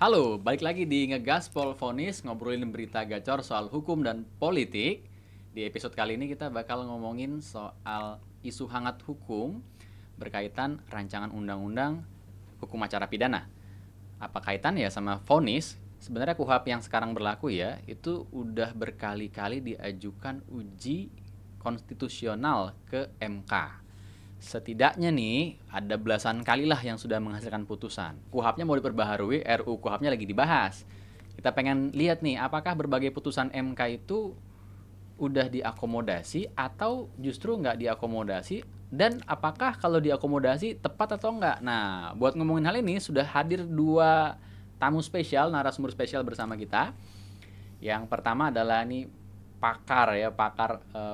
Halo, balik lagi di Ngegaspol Vonis, ngobrolin berita gacor soal hukum dan politik. Di episode kali ini kita bakal ngomongin soal isu hangat hukum berkaitan rancangan undang-undang hukum acara pidana. Apa kaitan ya sama vonis? Sebenarnya KUHP yang sekarang berlaku ya, itu udah berkali-kali diajukan uji konstitusional ke MK. Setidaknya nih ada belasan kali lah yang sudah menghasilkan putusan. KUHP-nya mau diperbaharui, RUU KUHP-nya lagi dibahas. Kita pengen lihat nih apakah berbagai putusan MK itu udah diakomodasi atau justru nggak diakomodasi, dan apakah kalau diakomodasi tepat atau enggak. Nah, buat ngomongin hal ini sudah hadir dua tamu spesial, narasumber spesial bersama kita. Yang pertama adalah nih pakar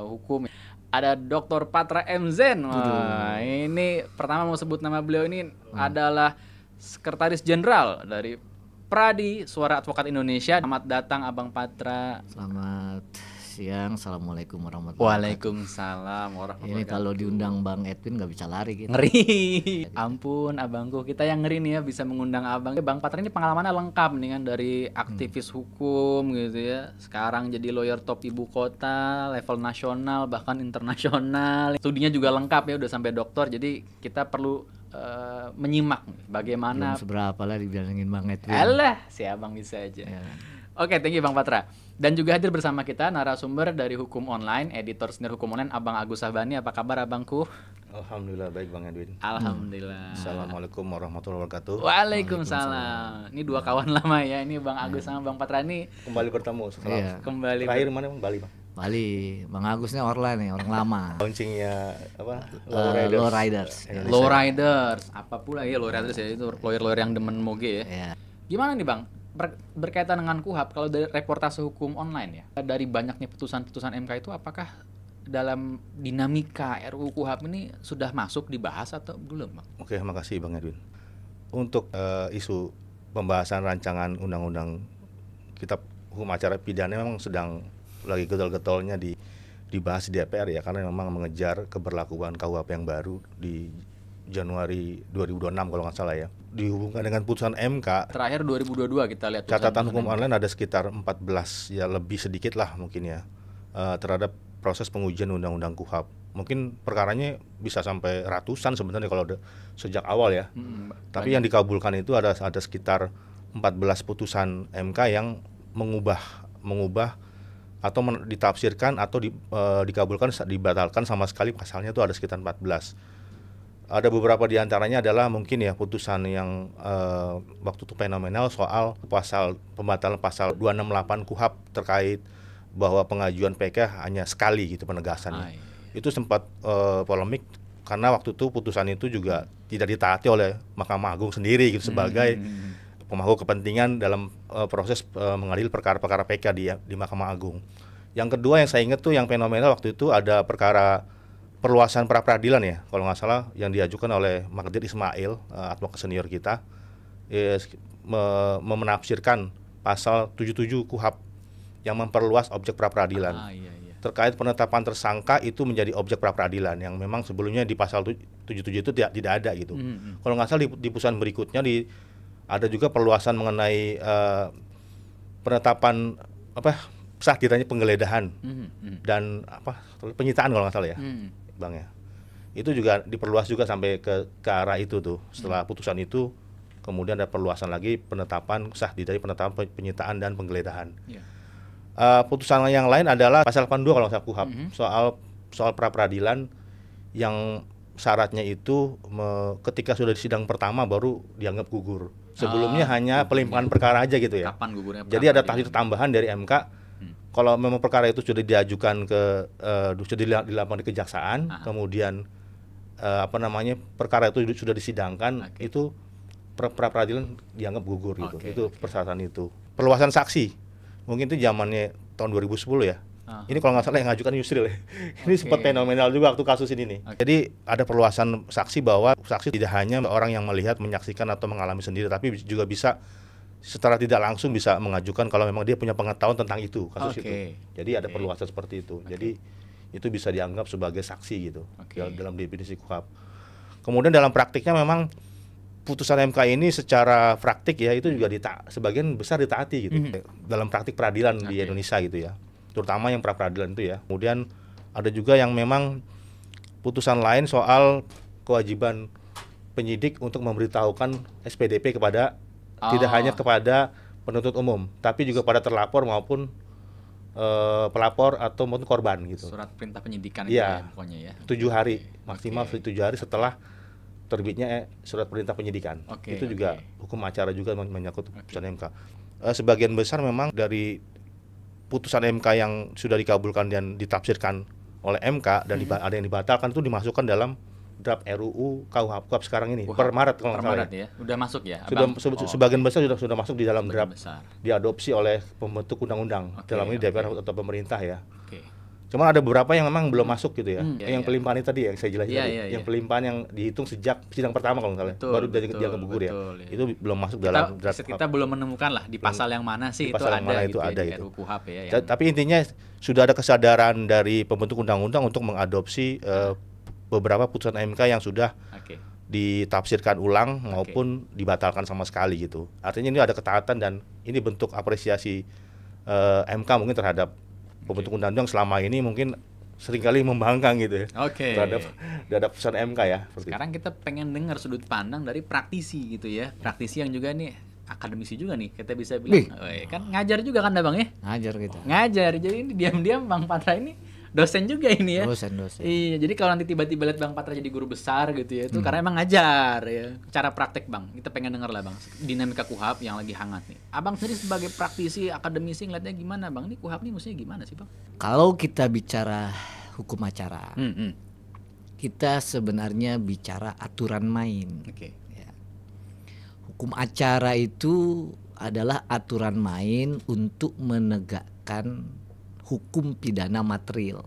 hukum. Ada Dr. Patra M. Zen. Wah, ini pertama mau sebut nama beliau ini adalah Sekretaris Jenderal dari Pradi Suara Advokat Indonesia. Selamat datang Abang Patra. Selamat siang, assalamualaikum warahmatullahi wabarakatuh. Waalaikumsalam warahmatullahi Ini wabarakatuh. kalau diundang Bang Edwin nggak bisa lari gitu. Ngeri. Ampun abangku, kita yang ngeri nih ya bisa mengundang abang. Bang Patra ini pengalamannya lengkap nih kan, dari aktivis hukum gitu ya. Sekarang jadi lawyer top ibu kota, level nasional bahkan internasional. Studinya juga lengkap ya, udah sampai doktor. Jadi kita perlu menyimak bagaimana. Belum seberapa lah dibilangin Bang Edwin. Alah, si abang bisa aja. Ya. Oke, thank you Bang Patra. Dan juga hadir bersama kita narasumber dari Hukum Online, editor senior Hukum Online, Abang Agus Sabani. Apa kabar abangku? Alhamdulillah baik Bang Edwin. Alhamdulillah. Assalamualaikum warahmatullahi wabarakatuh. Waalaikumsalam. Ini dua kawan lama ya. Ini Bang Agus sama Bang Patra ini Kembali bertemu setelah Iya. kembali. terakhir mana Bang? Bali Bang. Bali, Bang Agusnya Orla nih, orang lama. Launchingnya apa? Low Riders. Indonesia. Low Riders. Apa pula ya Low Riders ya, itu lawyer-lawyer yang demen moge ya. Ya. Gimana nih Bang? Berkaitan dengan KUHP, kalau dari reportase hukum online ya, dari banyaknya putusan-putusan MK itu, apakah dalam dinamika RUU KUHP ini sudah masuk dibahas atau belum Bang? Oke, makasih Bang Edwin. Untuk isu pembahasan rancangan undang-undang kitab hukum acara pidana memang sedang lagi getol-getolnya dibahas di DPR ya, karena memang mengejar keberlakuan KUHP yang baru di Januari 2026 kalau nggak salah ya. Dihubungkan dengan putusan MK, Terakhir 2022 kita lihat catatan putusan hukum online ada sekitar 14 ya, lebih sedikit lah mungkin ya, terhadap proses pengujian undang-undang KUHP. Mungkin perkaranya bisa sampai ratusan sebenarnya kalau sejak awal ya. Tapi yang dikabulkan itu ada sekitar 14 putusan MK yang mengubah atau ditafsirkan atau dikabulkan, dibatalkan sama sekali pasalnya itu ada sekitar 14. Ada beberapa di antaranya adalah mungkin ya putusan yang waktu itu fenomenal soal pembatalan pasal 268 KUHP terkait bahwa pengajuan PK hanya sekali gitu penegasannya. Itu sempat polemik karena waktu itu putusan itu juga tidak ditaati oleh Mahkamah Agung sendiri gitu sebagai pemangku kepentingan dalam proses mengadil perkara-perkara PK di Mahkamah Agung. Yang kedua yang saya ingat tuh yang fenomenal waktu itu ada perkara perluasan pra peradilan ya, kalau nggak salah yang diajukan oleh Magdir Ismail, advokat senior kita, menafsirkan pasal 77 KUHP yang memperluas objek pra peradilan. Iya. Terkait penetapan tersangka itu menjadi objek pra peradilan yang memang sebelumnya di pasal 77 itu tidak ada gitu. Kalau nggak salah di putusan berikutnya ada juga perluasan mengenai penetapan sah tidaknya penggeledahan dan penyitaan kalau nggak salah ya. Bang ya, itu juga diperluas juga sampai ke arah itu tuh. Setelah putusan itu kemudian ada perluasan lagi penetapan sah dari penetapan penyitaan dan penggeledahan. Putusan yang lain adalah pasal 82 kalau nggak salah KUHP, soal pra peradilan yang syaratnya itu ketika sudah di sidang pertama baru dianggap gugur. Sebelumnya hanya pelimpahan perkara aja gitu ya. Kapan gugurnya? Jadi ada tahdir tambahan dari MK. Kalau memang perkara itu sudah diajukan sudah dilakukan di kejaksaan, kemudian perkara itu sudah disidangkan, itu pra peradilan dianggap gugur gitu. Itu persyaratan itu. Perluasan saksi, mungkin itu zamannya tahun 2010 ya. Ini kalau nggak salah yang ngajukan Yusril ya. Ini sempat fenomenal juga waktu kasus ini nih. Jadi ada perluasan saksi, bahwa saksi tidak hanya orang yang melihat, menyaksikan atau mengalami sendiri, tapi juga bisa secara tidak langsung bisa mengajukan kalau memang dia punya pengetahuan tentang itu kasus itu. Jadi ada perluasan seperti itu. Jadi itu bisa dianggap sebagai saksi gitu dalam definisi KUHP. Kemudian dalam praktiknya memang putusan MK ini secara praktik ya itu juga sebagian besar ditaati gitu dalam praktik peradilan di Indonesia gitu ya, terutama yang pra peradilan itu ya. Kemudian ada juga yang memang putusan lain soal kewajiban penyidik untuk memberitahukan SPDP kepada tidak hanya kepada penuntut umum, tapi juga pada terlapor maupun pelapor atau maupun korban gitu. Surat perintah penyidikan itu ya pokoknya ya. 7 hari maksimal 7 hari setelah terbitnya surat perintah penyidikan. Itu juga hukum acara juga menyangkut putusan MK. Sebagian besar memang dari putusan MK yang sudah dikabulkan dan ditafsirkan oleh MK dan ada yang dibatalkan itu dimasukkan dalam draft RUU KUHP sekarang ini per Maret kalau nggak salah ya. Udah masuk ya? Sebagian besar sudah masuk di dalam draft diadopsi oleh pembentuk undang-undang dalam ini DPR atau pemerintah ya. Cuman ada beberapa yang memang belum masuk gitu ya. Yang pelimpahan itu tadi yang saya jelasin tadi. Yang pelimpahan yang dihitung sejak sidang pertama kalau nggak salah. Baru dia gugur ya. Itu belum masuk dalam draft. Kita belum menemukan lah di pasal yang mana sih itu ada gitu ya, RUU KUHP ya. Tapi intinya sudah ada kesadaran dari pembentuk undang-undang untuk mengadopsi beberapa putusan MK yang sudah ditafsirkan ulang maupun dibatalkan sama sekali gitu. Artinya ini ada ketaatan dan ini bentuk apresiasi MK mungkin terhadap pembentuk undang-undang selama ini mungkin seringkali membangkang gitu ya terhadap putusan MK ya. Sekarang kita pengen dengar sudut pandang dari praktisi gitu ya, praktisi yang juga nih akademisi juga nih, kita bisa bilang kan ngajar juga kan Bang ya? Ngajar gitu. Ngajar, jadi ini diam-diam Bang Patra ini dosen juga ini ya. Dosen. Iya, jadi kalau nanti tiba-tiba lihat Bang Patra jadi guru besar gitu ya, itu karena emang ngajar ya. Cara praktek Bang, kita pengen denger lah Bang, dinamika KUHP yang lagi hangat nih. Abang sendiri sebagai praktisi, akademisi ngeliatnya gimana Bang? Ini KUHP nih mestinya gimana sih Bang? Kalau kita bicara hukum acara, kita sebenarnya bicara aturan main. Ya. Hukum acara itu adalah aturan main untuk menegakkan hukum pidana material.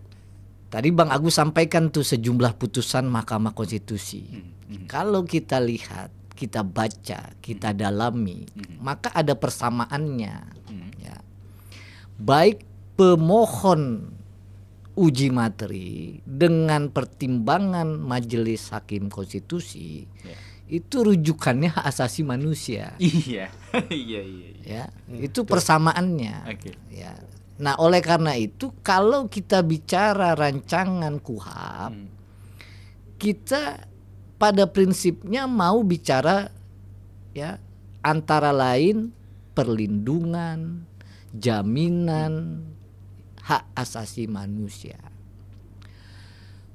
Tadi Bang Agus sampaikan tuh sejumlah putusan Mahkamah Konstitusi. Kalau kita lihat, kita baca, kita dalami, maka ada persamaannya. Ya. Baik pemohon uji materi dengan pertimbangan Majelis Hakim Konstitusi itu rujukannya hak asasi manusia. Iya. Ya, itu persamaannya. Ya. Nah, oleh karena itu kalau kita bicara rancangan KUHP, kita pada prinsipnya mau bicara ya antara lain perlindungan, jaminan hak asasi manusia.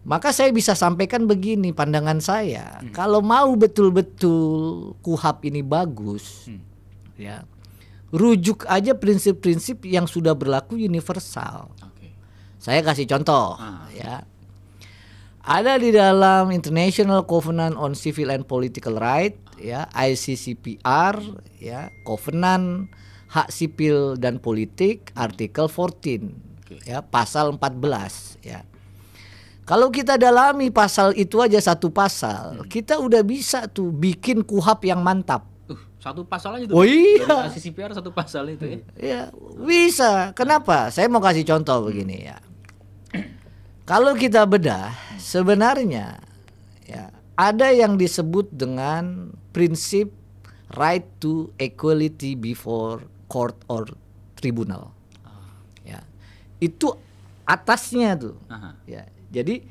Maka saya bisa sampaikan begini pandangan saya, kalau mau betul-betul KUHP ini bagus, ya rujuk aja prinsip-prinsip yang sudah berlaku universal. Saya kasih contoh, ya. Ada di dalam International Covenant on Civil and Political Rights, ya, ICCPR, ya, Covenant Hak Sipil dan Politik, artikel 14, ya, pasal 14, ya. Kalau kita dalami pasal itu aja satu pasal, kita udah bisa tuh bikin KUHP yang mantap. Satu pasal aja tuh. Oh iya. ICCPR satu pasal itu ya. Iya, bisa. Kenapa? Saya mau kasih contoh begini ya. Kalau kita bedah, sebenarnya ya ada yang disebut dengan prinsip right to equality before court or tribunal. Ya. Itu atasnya tuh. Ya. Jadi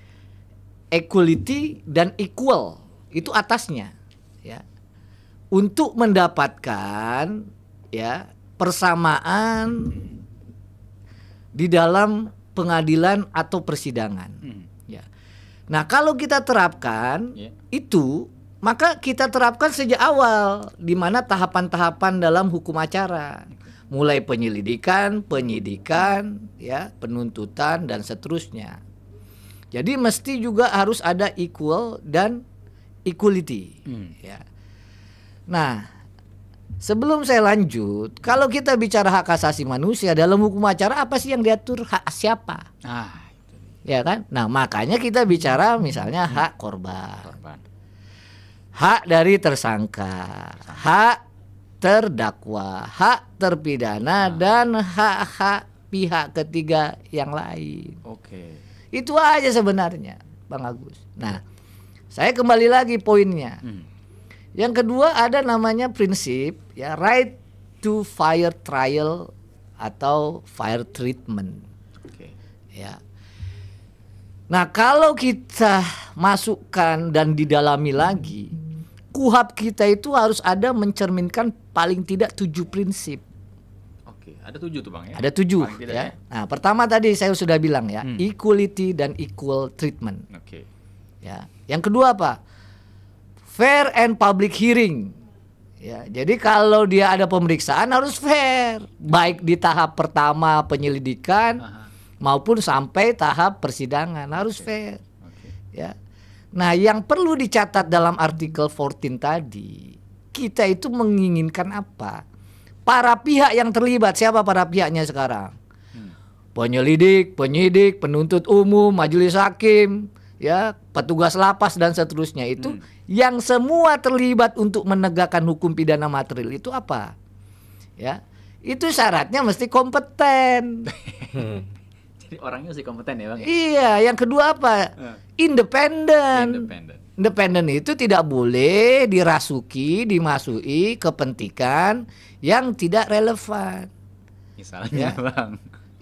equality dan equal itu atasnya, ya. Untuk mendapatkan ya persamaan di dalam pengadilan atau persidangan. Ya. Nah, kalau kita terapkan itu, maka kita terapkan sejak awal di mana tahapan-tahapan dalam hukum acara. Mulai penyelidikan, penyidikan, ya, penuntutan dan seterusnya. Jadi mesti juga harus ada equal dan equality. Ya. Nah, sebelum saya lanjut, kalau kita bicara hak asasi manusia dalam hukum acara, apa sih yang diatur? Hak siapa? Ya kan? Nah, makanya kita bicara misalnya hak korban, hak dari tersangka, hak terdakwa, hak terpidana, dan hak-hak pihak ketiga yang lain. Itu aja sebenarnya, Bang Agus. Nah, saya kembali lagi poinnya. Yang kedua ada namanya prinsip ya right to fair trial atau fair treatment. Oke. Ya. Nah, kalau kita masukkan dan didalami lagi, KUHAP kita itu harus ada mencerminkan paling tidak 7 prinsip. Oke, ada 7 tuh Bang ya. Ada 7 Paling tidak ya. Nah, pertama tadi saya sudah bilang ya, Hmm. equality dan equal treatment. Oke. Ya. Yang kedua apa? Fair and public hearing. Ya, jadi kalau dia ada pemeriksaan harus fair, baik di tahap pertama penyelidikan Aha. maupun sampai tahap persidangan harus fair. Oke. Ya. Nah, yang perlu dicatat dalam artikel 14 tadi, kita itu menginginkan apa? Para pihak yang terlibat, siapa para pihaknya sekarang? Penyelidik, penyidik, penuntut umum, majelis hakim, ya, petugas lapas dan seterusnya itu yang semua terlibat untuk menegakkan hukum pidana material itu apa? Ya. Itu syaratnya mesti kompeten. Jadi orangnya mesti kompeten ya Bang ya? Iya, yang kedua apa? Independen. Independen. Independen itu tidak boleh dirasuki, dimasuki kepentingan yang tidak relevan. Misalnya Bang.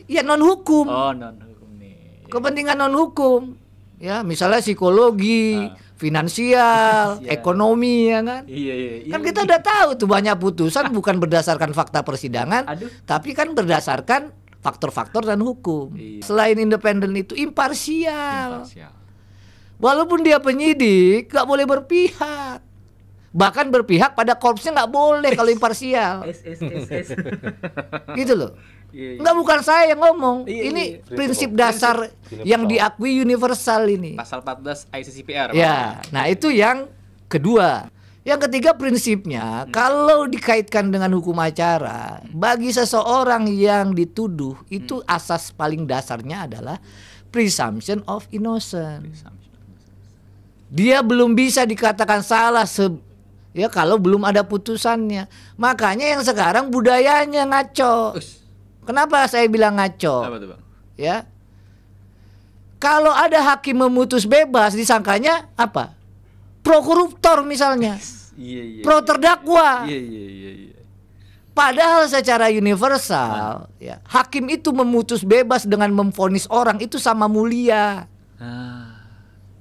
Ya non hukum, Oh, non hukum nih. kepentingan non hukum. Ya, misalnya psikologi, finansial, Ya. ekonomi ya kan. Iya, iya, iya. Kan kita udah tahu tuh banyak putusan bukan berdasarkan fakta persidangan, Aduh. tapi kan berdasarkan faktor-faktor dan hukum. Iya. Selain independen itu imparsial. Imparsial. Walaupun dia penyidik, nggak boleh berpihak. Bahkan berpihak pada korpsnya nggak boleh kalau imparsial. S. Gitu loh. Iya, iya. Nggak, bukan saya yang ngomong. Iya, Ini iya. prinsip dasar yang diakui universal ini. Pasal 14 ICCPR. Ya, nah itu yang kedua. Yang ketiga prinsipnya, kalau dikaitkan dengan hukum acara, bagi seseorang yang dituduh, itu asas paling dasarnya adalah presumption of innocence. Dia belum bisa dikatakan salah ya kalau belum ada putusannya. Makanya yang sekarang budayanya ngaco. Kenapa saya bilang ngaco? Apa tuh Bang? Ya. Kalau ada hakim memutus bebas, disangkanya apa? Pro koruptor misalnya. Iya, iya. Pro terdakwa. Iya, iya, iya, iya. Padahal secara universal, ya, hakim itu memutus bebas dengan memvonis orang itu sama mulia.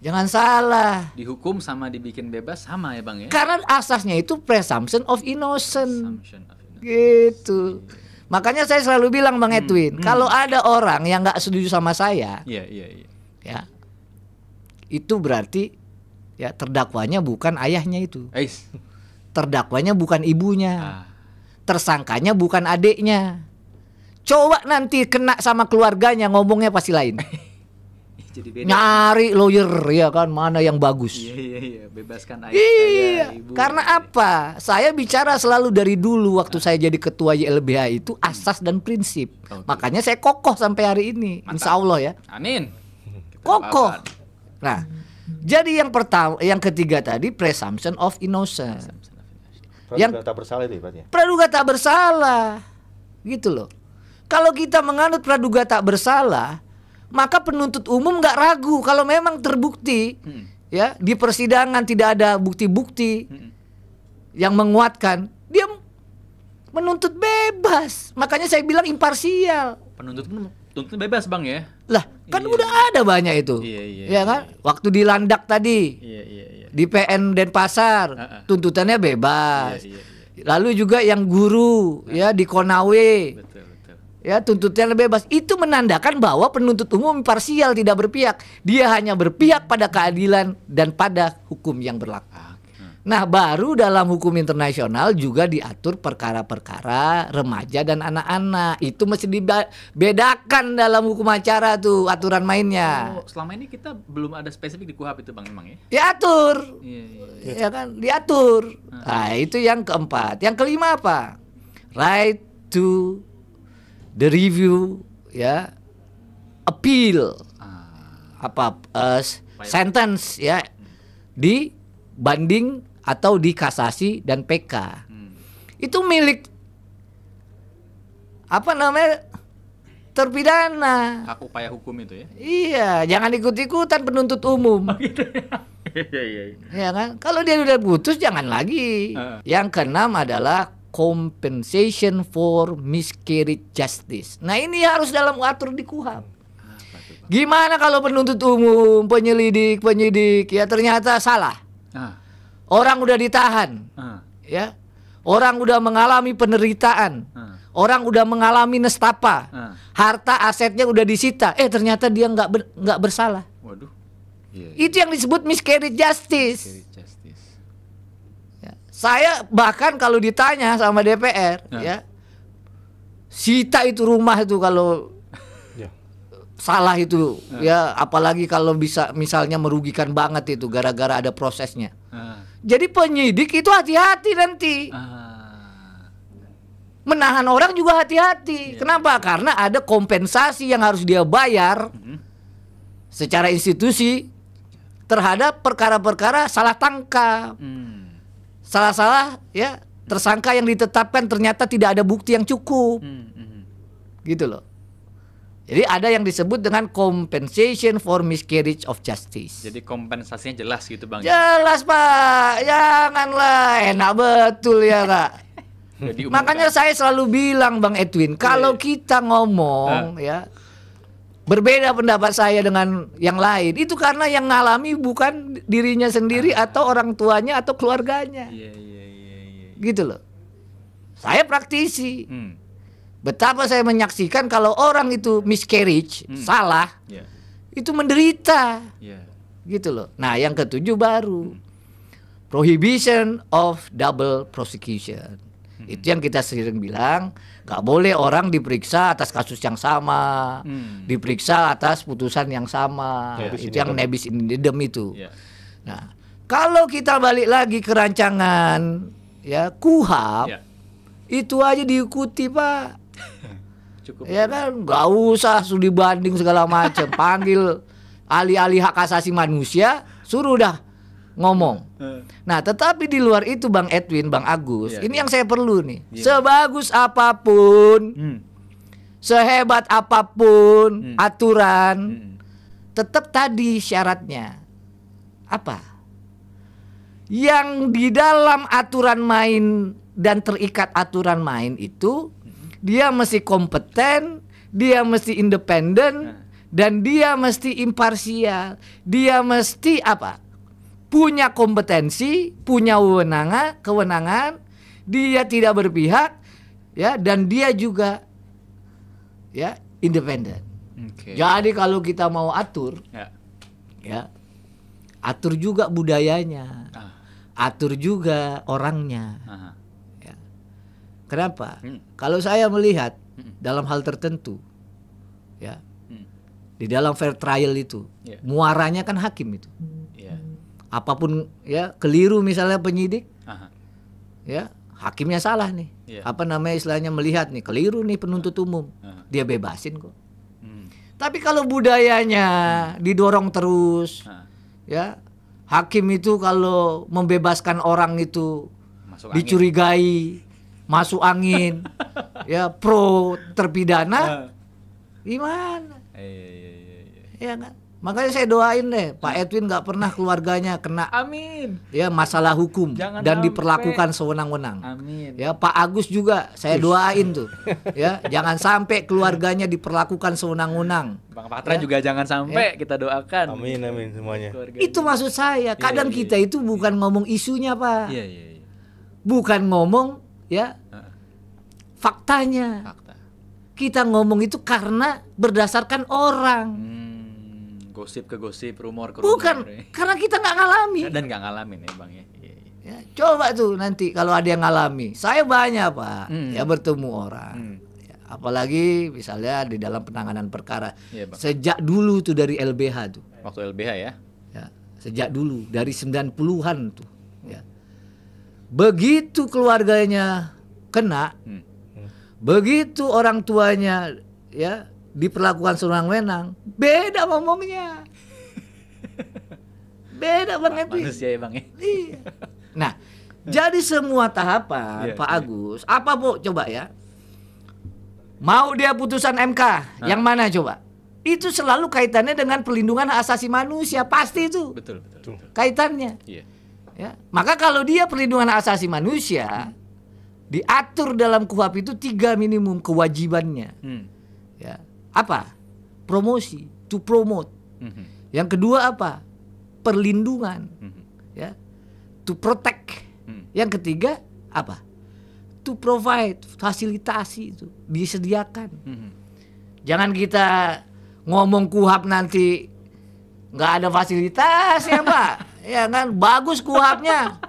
Jangan salah. Dihukum sama dibikin bebas sama ya Bang ya? Karena asasnya itu presumption of innocence. Assumption of innocence. Gitu. Makanya saya selalu bilang Bang Edwin, kalau ada orang yang nggak setuju sama saya, Iya, iya, iya. ya, itu berarti ya terdakwanya bukan ayahnya itu, Ais. terdakwanya bukan ibunya, Ah. tersangkanya bukan adiknya. Coba nanti kena sama keluarganya, ngomongnya pasti lain. Jadi beda. Nyari lawyer ya kan, mana yang bagus. Iya, iya, iya. Bebaskan ayah Iya, saya, ibu. karena apa? Saya bicara selalu dari dulu waktu saya jadi ketua YLBH itu asas dan prinsip. Oke. Makanya saya kokoh sampai hari ini, Mantap. insya Allah ya. Amin. Kita Kokoh. doakan. Nah, jadi yang pertama, yang ketiga tadi presumption of innocence. Praduga tak bersalah itu ibaratnya. Praduga tak bersalah, gitu loh. Kalau kita menganut praduga tak bersalah, maka penuntut umum nggak ragu kalau memang terbukti, ya di persidangan tidak ada bukti-bukti yang menguatkan, dia menuntut bebas. Makanya saya bilang imparsial. Penuntut pun tuntut bebas Bang ya? Lah, kan Iya. udah ada banyak itu. Iya, iya, Ya kan? iya. Waktu di Landak tadi, Iya, iya, iya. di PN Denpasar, tuntutannya bebas. Iya, iya, iya. Lalu juga yang guru ya di Konawe, Betul, betul. ya tuntutannya bebas. Itu menandakan bahwa penuntut umum imparsial, tidak berpihak. Dia hanya berpihak pada keadilan dan pada hukum yang berlaku. Nah, baru dalam hukum internasional juga diatur perkara-perkara remaja dan anak-anak. Itu mesti dibedakan dalam hukum acara tuh aturan mainnya. Oh, selama ini kita belum ada spesifik di KUHP itu Bang emang ya? Diatur. Iya, iya. Ya kan, diatur. Nah, itu yang keempat. Yang kelima apa? Right to the review, ya, appeal, sentence, ya, di banding atau di kasasi dan PK. Itu milik apa namanya? terpidana. Hak upaya hukum itu ya. Iya, jangan ikut-ikutan penuntut umum. Ya kan? Kalau dia udah putus jangan lagi. Yang keenam adalah compensation for miscarriage justice. Nah, ini harus dalam atur di KUHP. Gimana kalau penuntut umum, penyidik ya ternyata salah. Orang udah ditahan. Ya. Orang udah mengalami penderitaan. Orang udah mengalami nestapa. Harta asetnya udah disita. Ternyata dia nggak bersalah. Waduh. Itu yang disebut miscarriage justice. Ya. Saya bahkan kalau ditanya sama DPR, ya, sita itu rumah itu kalau salah itu, ya, apalagi kalau bisa misalnya merugikan banget itu gara-gara ada prosesnya. Jadi penyidik itu hati-hati nanti. Menahan orang juga hati-hati. Kenapa? Karena ada kompensasi yang harus dia bayar secara institusi terhadap perkara-perkara salah tangkap. Salah-salah ya, tersangka yang ditetapkan ternyata tidak ada bukti yang cukup. Gitu loh. Jadi ada yang disebut dengan compensation for miscarriage of justice. Jadi kompensasinya jelas gitu Bang. Jelas Pak. Janganlah, enak betul ya Kak. Makanya saya selalu bilang Bang Edwin, kalau kita ngomong ya berbeda pendapat saya dengan yang lain, itu karena yang ngalami bukan dirinya sendiri atau orang tuanya atau keluarganya. Gitu loh. Saya praktisi. Betapa saya menyaksikan kalau orang itu miscarriage, salah, itu menderita. Gitu loh. Nah, yang ketujuh baru prohibition of double prosecution. Itu yang kita sering bilang, gak boleh orang diperiksa atas kasus yang sama, diperiksa atas putusan yang sama. Itu yang nebis in idem itu. Nah, kalau kita balik lagi ke rancangan ya KUHP, itu aja diikuti Pak. Cukup. Ya kan, gak usah studi banding segala macam. Panggil ahli-ahli hak asasi manusia, suruh dah ngomong. Nah, tetapi di luar itu Bang Edwin, Bang Agus, ini yang saya perlu nih. Sebagus apapun, sehebat apapun aturan, tetap tadi syaratnya apa? Yang di dalam aturan main dan terikat aturan main itu, dia mesti kompeten, dia mesti independen, dan dia mesti imparsial. Dia mesti apa? Punya kompetensi, punya kewenangan, dia tidak berpihak, ya, dan dia juga ya independen. Jadi kalau kita mau atur, ya, atur juga budayanya, atur juga orangnya. Ya. Kenapa? Kalau saya melihat dalam hal tertentu, ya, di dalam fair trial itu, muaranya kan hakim itu. Apapun ya keliru misalnya penyidik, ya hakimnya salah nih, apa namanya istilahnya melihat nih keliru nih penuntut umum, dia bebasin kok. Tapi kalau budayanya didorong terus, ya hakim itu kalau membebaskan orang itu dicurigai, masuk angin, ya pro terpidana, gimana? Ya kan? Makanya saya doain deh Pak Edwin gak pernah keluarganya kena ya masalah hukum. Dan diperlakukan sewenang-wenang. Ya Pak Agus juga saya doain tuh ya jangan sampai keluarganya diperlakukan sewenang-wenang. Bang Patra juga jangan sampai kita doakan. Amin semuanya. Itu maksud saya. Kadang kita itu bukan ngomong isunya Pak. Bukan ngomong ya faktanya. Kita ngomong itu karena berdasarkan orang. Gosip ke gosip, rumor ke rumor. Bukan, karena kita nggak ngalami. Dan nggak ngalamin ya Bang ya. Ya. Coba tuh nanti kalau ada yang ngalami. Saya banyak Pak, ya bertemu orang. Ya, apalagi misalnya di dalam penanganan perkara. Sejak dulu tuh dari LBH tuh. Waktu LBH ya? Ya, sejak dulu dari 90-an tuh. Ya. Begitu keluarganya kena, begitu orang tuanya ya diperlakukan sewenang-wenang, beda ngomongnya. Beda Bang Edwin. Manusia ya Bang ya. Iya. Nah, jadi semua tahapan Pak Agus, apa Bu coba ya? Mau dia putusan MK, yang mana coba? Itu selalu kaitannya dengan perlindungan hak asasi manusia, pasti itu. Betul. Kaitannya. Iya. Ya, maka kalau dia perlindungan hak asasi manusia diatur dalam KUHP itu 3 minimum kewajibannya. Ya, apa? Promosi, to promote. Yang kedua apa? Perlindungan. Ya, to protect. Yang ketiga apa? To provide, fasilitasi itu disediakan. Jangan kita ngomong KUHP nanti nggak ada fasilitas ya Pak, ya kan? Bagus KUHP-nya,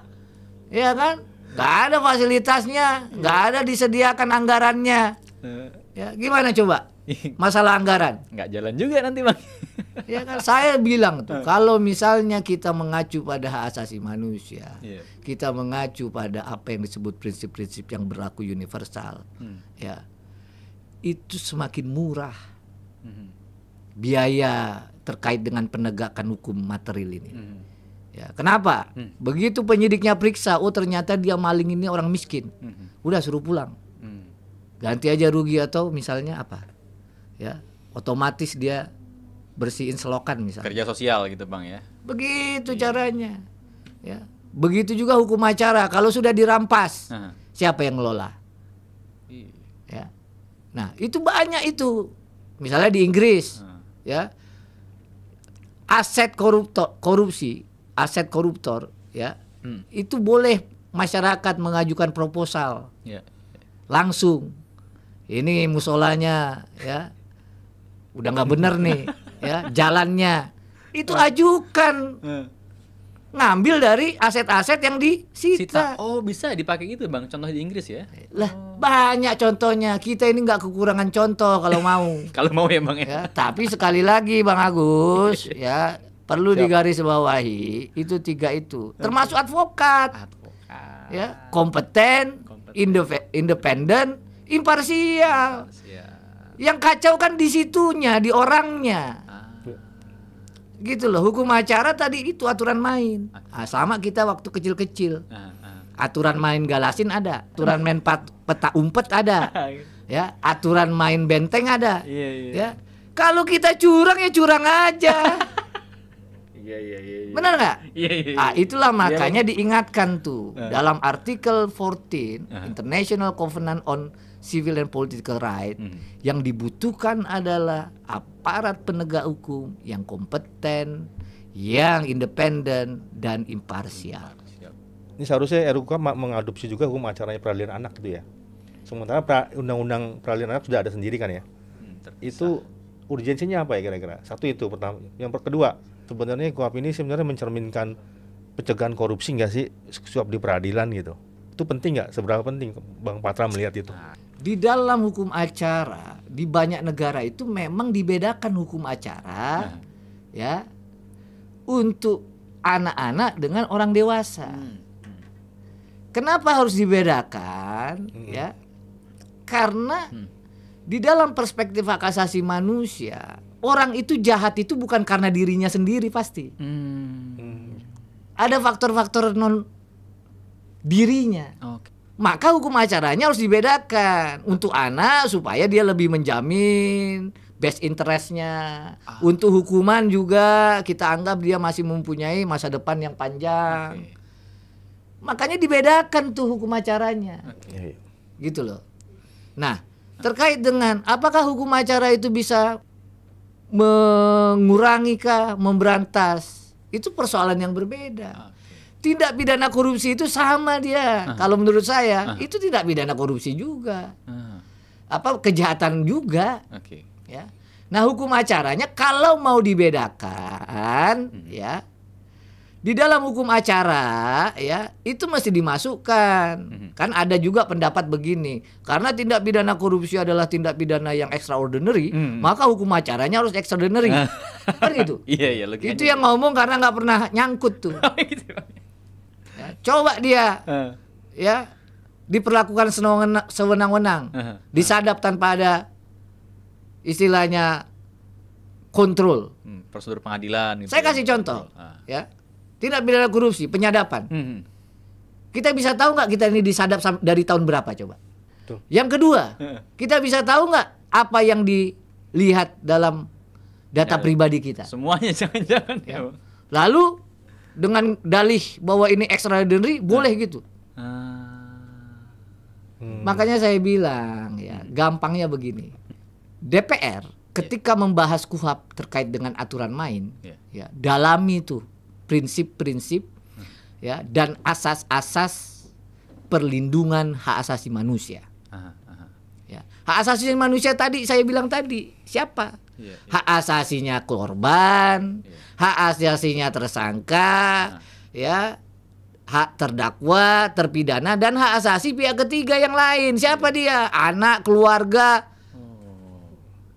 ya kan? Nggak ada fasilitasnya, nggak ada disediakan anggarannya. Ya gimana coba? Masalah anggaran Nggak jalan juga nanti Bang. ya kan, saya bilang tuh kalau misalnya kita mengacu pada hak asasi manusia, kita mengacu pada apa yang disebut prinsip-prinsip yang berlaku universal, ya itu semakin murah biaya terkait dengan penegakan hukum material ini. Ya, kenapa? Begitu penyidiknya periksa, oh ternyata dia maling ini orang miskin, udah suruh pulang, ganti aja rugi atau misalnya apa? Ya, otomatis dia bersihin selokan misalnya. Kerja sosial gitu Bang ya. Begitu caranya. Ya, begitu juga hukum acara. Kalau sudah dirampas, siapa yang ngelola? Ya, nah itu banyak itu. Misalnya di Inggris, ya, aset korupsi, aset koruptor, ya, itu boleh masyarakat mengajukan proposal langsung. Ini musolanya, ya, udah nggak bener nih, ya, jalannya, itu ajukan, ngambil dari aset-aset yang disita. Oh bisa dipakai gitu Bang, contoh di Inggris ya? Lah banyak contohnya. Kita ini nggak kekurangan contoh kalau mau. Kalau mau ya Bang ya. Ya, tapi sekali lagi Bang Agus, ya perlu digarisbawahi itu 3 itu, termasuk advokat. Ya, kompeten, independen, imparsial. Yang kacau kan di situnya, di orangnya. Gitu loh, hukum acara tadi itu aturan main. Sama kita waktu kecil-kecil. Aturan main galasin ada, aturan main peta umpet ada. Ya, aturan main benteng ada. Ya. Kalau kita curang ya curang aja. Benar nggak? Itulah makanya diingatkan tuh dalam artikel 14 International Covenant on Civil and Political Right, yang dibutuhkan adalah aparat penegak hukum yang kompeten, yang independen dan imparsial. Ini seharusnya RUK mengadopsi juga hukum acaranya peradilan anak gitu ya. Sementara undang-undang peradilan anak sudah ada sendiri kan ya. Itu urgensinya apa ya kira-kira? Satu itu pertama. Yang kedua, sebenarnya KUHP ini sebenarnya mencerminkan pencegahan korupsi nggak sih, suap di peradilan gitu? Itu penting nggak? Seberapa penting Bang Patra melihat itu? Di dalam hukum acara di banyak negara itu memang dibedakan hukum acara, ya, untuk anak-anak dengan orang dewasa. Kenapa harus dibedakan? Ya, karena di dalam perspektif hak asasi manusia, orang itu jahat itu bukan karena dirinya sendiri pasti. Ada faktor-faktor non dirinya. Maka hukum acaranya harus dibedakan untuk anak supaya dia lebih menjamin best interestnya. Untuk hukuman juga kita anggap dia masih mempunyai masa depan yang panjang. Makanya dibedakan tuh hukum acaranya. Gitu loh. Nah, terkait dengan apakah hukum acara itu bisa mengurangi kah, memberantas, itu persoalan yang berbeda. Tindak pidana korupsi itu sama dia. Kalau menurut saya itu tindak pidana korupsi juga. Apa kejahatan juga. Ya. Nah, hukum acaranya kalau mau dibedakan, ya, di dalam hukum acara, ya, itu mesti dimasukkan. Kan ada juga pendapat begini, karena tindak pidana korupsi adalah tindak pidana yang extraordinary, maka hukum acaranya harus extraordinary. Kan gitu. Itu yang ngomong karena nggak pernah nyangkut tuh. Ya, coba dia, ya, diperlakukan sewenang-wenang, disadap tanpa ada istilahnya kontrol. Prosedur pengadilan. Gitu. Saya kasih contoh, ya, tindak pidana korupsi, penyadapan. Kita bisa tahu nggak kita ini disadap dari tahun berapa coba? Betul. Yang kedua, kita bisa tahu nggak apa yang dilihat dalam data Ya, pribadi kita. Semuanya jangan-jangan ya. Bang. Lalu dengan dalih bahwa ini extraordinary boleh gitu. Makanya saya bilang ya, gampangnya begini. DPR ketika membahas KUHP terkait dengan aturan main, ya, dalami tuh prinsip-prinsip ya dan asas-asas perlindungan hak asasi manusia. Ya. Hak asasi manusia tadi saya bilang tadi, siapa? Hak asasinya korban, hak asasinya tersangka, ya, hak terdakwa, terpidana, dan hak asasi pihak ketiga yang lain. Siapa dia? Anak, keluarga,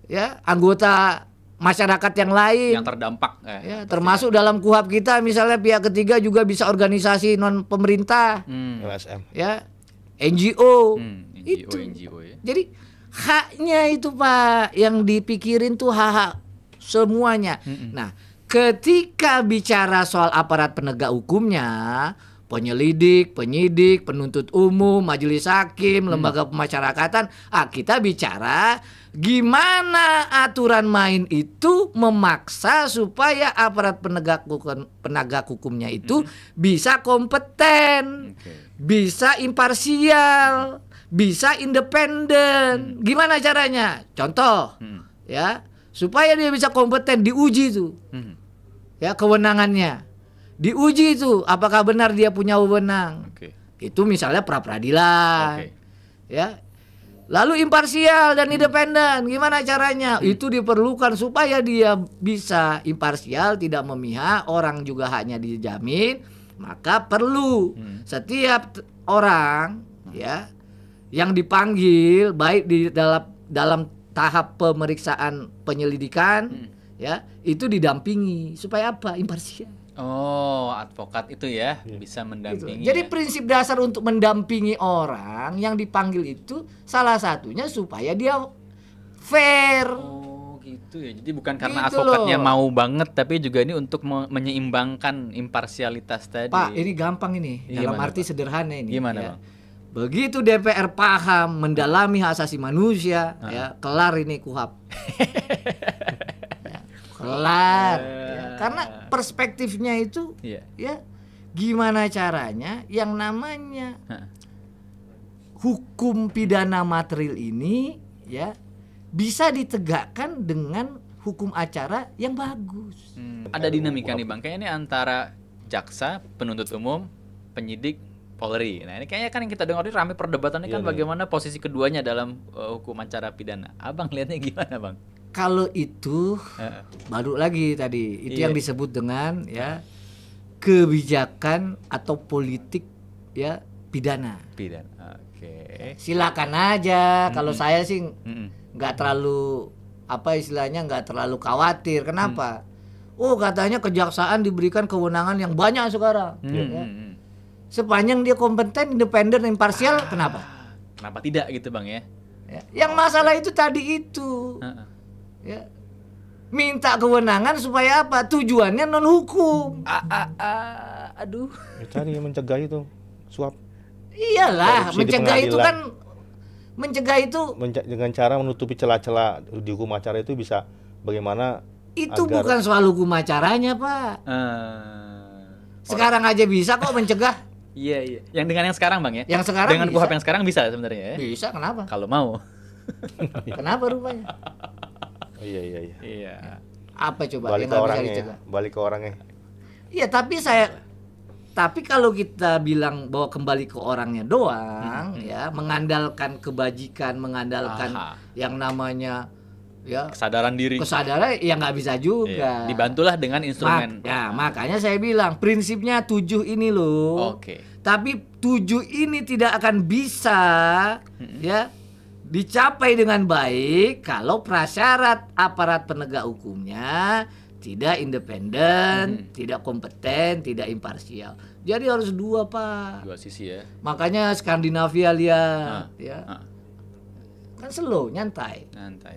ya, anggota masyarakat yang lain. Yang terdampak. Ya, termasuk dalam KUHP kita, misalnya pihak ketiga juga bisa organisasi non pemerintah, LSM, ya, NGO, NGO ya. Jadi haknya itu Pak yang dipikirin tuh hak semuanya. Nah, ketika bicara soal aparat penegak hukumnya, penyelidik, penyidik, penuntut umum, majelis hakim, lembaga pemasyarakatan, kita bicara gimana aturan main itu memaksa supaya aparat penegak hukumnya itu bisa kompeten, bisa imparsial, bisa independen. Gimana caranya? Contoh, ya, supaya dia bisa kompeten diuji tuh, ya, kewenangannya, diuji itu apakah benar dia punya wewenang. Itu misalnya pra peradilan, ya. Lalu imparsial dan independen, gimana caranya? Itu diperlukan supaya dia bisa imparsial, tidak memihak, orang juga haknya dijamin. Maka perlu setiap orang, ya, yang dipanggil baik di dalam tahap pemeriksaan penyelidikan, ya, itu didampingi supaya apa? Imparsial. Oh, advokat itu ya bisa mendampingi. Jadi prinsip dasar untuk mendampingi orang yang dipanggil itu salah satunya supaya dia fair. Oh, gitu ya. Jadi bukan karena Gitu advokatnya loh. mau banget, tapi juga ini untuk menyeimbangkan imparsialitas tadi. Pak, ini gampang ini, dalam Gimana, arti Pak? sederhana ini. Gimana, ya. Bang? Begitu DPR paham mendalami hak asasi manusia, ya, kelar ini KUHP. Kelar, ya. Karena perspektifnya itu, ya, gimana caranya yang namanya hukum pidana material ini, ya, bisa ditegakkan dengan hukum acara yang bagus. Ada dinamika nih Bang, kayaknya ini antara jaksa, penuntut umum, penyidik, Polri. Nah ini kayaknya kan yang kita dengar ini ramai perdebatannya kan bagaimana posisi keduanya dalam hukum acara pidana. Abang lihatnya gimana Bang? Kalau itu baru lagi tadi itu yang disebut dengan, ya, kebijakan atau politik, ya, pidana. Silakan aja. Kalau saya sih nggak terlalu istilahnya nggak terlalu khawatir. Kenapa? Oh, katanya kejaksaan diberikan kewenangan yang banyak sekarang. Ya. Sepanjang dia kompeten, independen, imparsial, kenapa? Kenapa tidak gitu Bang ya? Yang masalah itu tadi itu. Ya. Minta kewenangan supaya apa? Tujuannya non hukum. Aduh. Cari mencegah itu suap. Iyalah, Korupsi di mencegah itu pengadilan. kan Dengan cara menutupi celah-celah di hukum acara itu bisa bagaimana itu agar bukan soal hukum acaranya, Pak. Sekarang aja bisa kok mencegah. Iya. Yang dengan yang sekarang Bang ya? Yang sekarang dengan bisa. KUHP yang sekarang bisa sebenarnya ya? Bisa, kenapa? Kalau mau. Kenapa rupanya? Iya. Apa coba Balik yang ke nggak bisa orangnya, dicegah? balik ke orangnya. Iya, tapi kalau kita bilang bahwa kembali ke orangnya doang, ya, mengandalkan kebajikan, mengandalkan yang namanya, ya, Kesadaran diri. kesadaran, ya nggak bisa juga. Dibantulah dengan instrumen. Makanya saya bilang prinsipnya 7 ini loh. Tapi 7 ini tidak akan bisa, ya, dicapai dengan baik kalau prasyarat aparat penegak hukumnya tidak independen, tidak kompeten, tidak imparsial. Jadi harus 2, Pak. 2 sisi ya. Makanya Skandinavia lihat, ya. Kan slow, nyantai.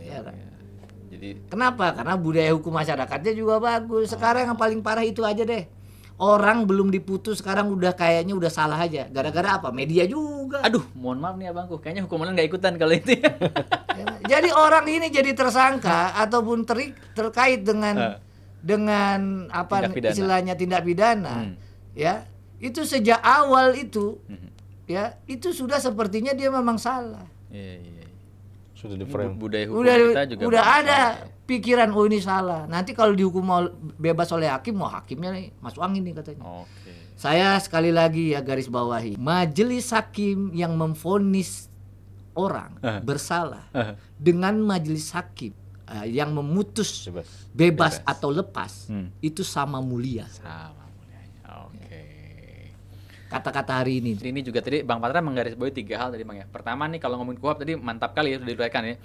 Ya. Jadi kenapa? Karena budaya hukum masyarakatnya juga bagus. Sekarang yang paling parah itu aja deh. Orang belum diputus sekarang udah kayaknya udah salah aja. Gara-gara apa? Media juga. Aduh, mohon maaf nih abangku, kayaknya hukum online nggak ikutan kalau itu. Ya, jadi orang ini jadi tersangka ataupun terkait dengan apa Tindak pidana. istilahnya tindak pidana, ya itu sejak awal itu, ya itu sudah sepertinya dia memang salah. Iya. Sudah di frame. Budaya hukum kita juga udah bagus ada banget ya. pikiran oh ini salah. Nanti kalau dihukum bebas oleh hakim, mau hakimnya nih masuk angin nih katanya. Oke. Saya sekali lagi ya garis bawahi, majelis hakim yang memvonis orang bersalah dengan majelis hakim yang memutus bebas atau lepas itu sama mulia. Sama mulianya. Oke. Kata-kata hari ini. Ini juga tadi Bang Patra menggarisbawahi 3 hal tadi Bang ya. Pertama nih kalau ngomongin KUHP tadi mantap kali ya sudah diuraikan ya.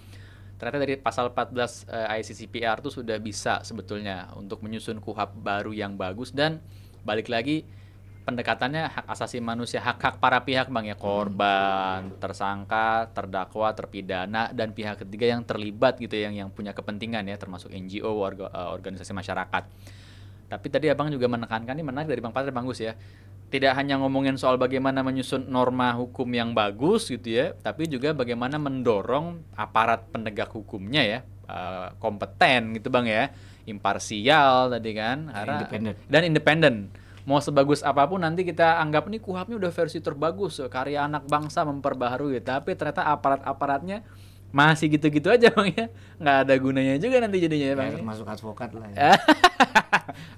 Ternyata dari pasal 14 ICCPR tuh sudah bisa sebetulnya untuk menyusun KUHP baru yang bagus, dan balik lagi pendekatannya hak asasi manusia, hak-hak para pihak Bang ya, korban, tersangka, terdakwa, terpidana, dan pihak ketiga yang terlibat gitu yang punya kepentingan ya, termasuk NGO, organisasi masyarakat. Tapi tadi Abang juga menekankan, ini menarik dari Bang Patra, Bang Gus ya. Tidak hanya ngomongin soal bagaimana menyusun norma hukum yang bagus gitu ya, tapi juga bagaimana mendorong aparat penegak hukumnya ya kompeten gitu Bang ya, imparsial tadi kan, dan independen. Mau sebagus apapun nanti kita anggap nih KUHP-nya udah versi terbagus, karya anak bangsa memperbaharui, tapi ternyata aparat-aparatnya masih gitu-gitu aja Bang ya, nggak ada gunanya juga nanti jadinya ya Bang. Termasuk advokat lah ya.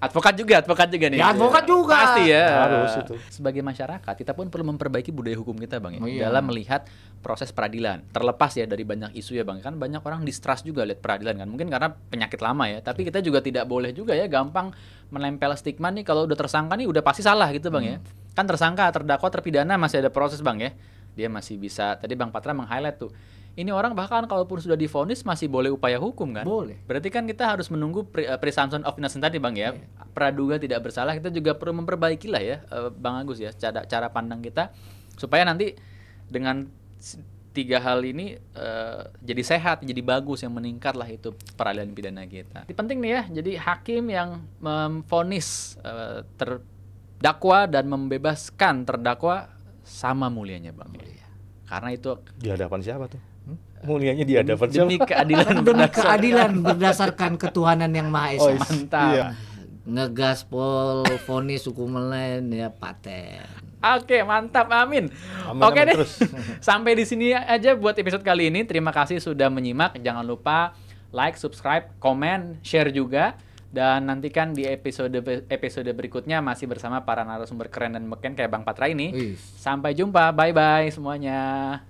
Advokat juga nih. Ya, advokat juga. Pasti ya. Harus itu. Sebagai masyarakat kita pun perlu memperbaiki budaya hukum kita Bang ya, Iya. dalam melihat proses peradilan. Terlepas ya dari banyak isu ya Bang, kan banyak orang distrust juga lihat peradilan kan. Mungkin karena penyakit lama ya, tapi kita juga tidak boleh juga ya gampang menempel stigma nih kalau udah tersangka nih udah pasti salah gitu Bang ya. Kan tersangka, terdakwa, terpidana masih ada proses Bang ya. Dia masih bisa, tadi Bang Patra meng-highlight tuh, ini orang bahkan kalaupun sudah divonis masih boleh upaya hukum kan? Boleh. Berarti kan kita harus menunggu presumption of innocence tadi Bang ya. Praduga tidak bersalah, kita juga perlu memperbaiki lah ya Bang Agus ya, cara pandang kita supaya nanti dengan 3 hal ini jadi sehat, jadi bagus, yang meningkat lah itu peradilan pidana kita. Ini penting nih ya, jadi hakim yang memvonis terdakwa dan membebaskan terdakwa sama mulianya Bang ya. Karena itu Di hadapan siapa tuh? Mulianya di hadapan siapa? demi keadilan Demi keadilan berdasarkan ketuhanan yang Maha Esa. mantap. Iya. Ngegaspol, vonis, hukum lain ya paten. Oke, mantap, amin. Amin, Oke amin deh, terus. sampai di sini aja buat episode kali ini. Terima kasih sudah menyimak. Jangan lupa like, subscribe, komen, share juga. Dan nantikan di episode berikutnya masih bersama para narasumber keren dan beken kayak Bang Patra ini. Wih. Sampai jumpa, bye-bye semuanya.